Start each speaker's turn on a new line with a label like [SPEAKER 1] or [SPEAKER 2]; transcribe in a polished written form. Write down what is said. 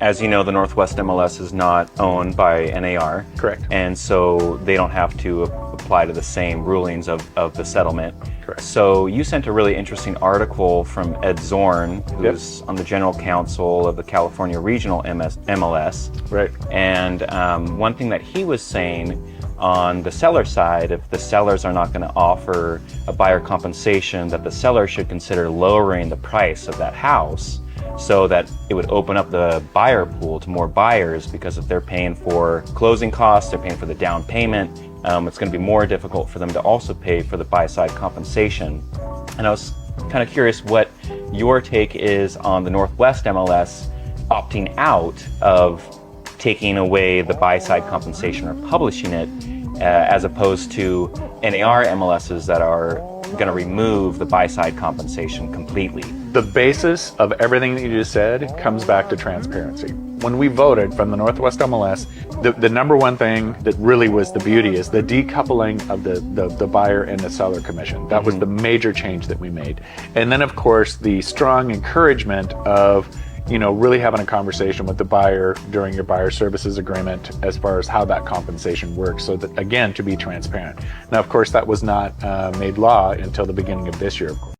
[SPEAKER 1] As you know, the Northwest MLS is not owned by NAR.
[SPEAKER 2] Correct.
[SPEAKER 1] And so they don't have to apply to the same rulings of the settlement.
[SPEAKER 2] Correct.
[SPEAKER 1] So you sent a really interesting article from Ed Zorn, who's on the general counsel of the California Regional MLS.
[SPEAKER 2] Right.
[SPEAKER 1] And one thing that he was saying on the seller side, if the sellers are not going to offer a buyer compensation, that the seller should consider lowering the price of that house, so that it would open up the buyer pool to more buyers, because if they're paying for closing costs, they're paying for the down payment, it's going to be more difficult for them to also pay for the buy-side compensation. And I was kind of curious what your take is on the Northwest MLS opting out of taking away the buy-side compensation or publishing it, as opposed to NAR MLSs that are going to remove the buy-side compensation completely.
[SPEAKER 2] The basis of everything that you just said comes back to transparency. When we voted from the Northwest MLS, the number one thing that really was the beauty is the decoupling of the buyer and the seller commission. That was the major change that we made. And then, of course, the strong encouragement of really having a conversation with the buyer during your buyer services agreement as far as how that compensation works, so that, again, to be transparent. Now, of course, that was not made law until the beginning of this year.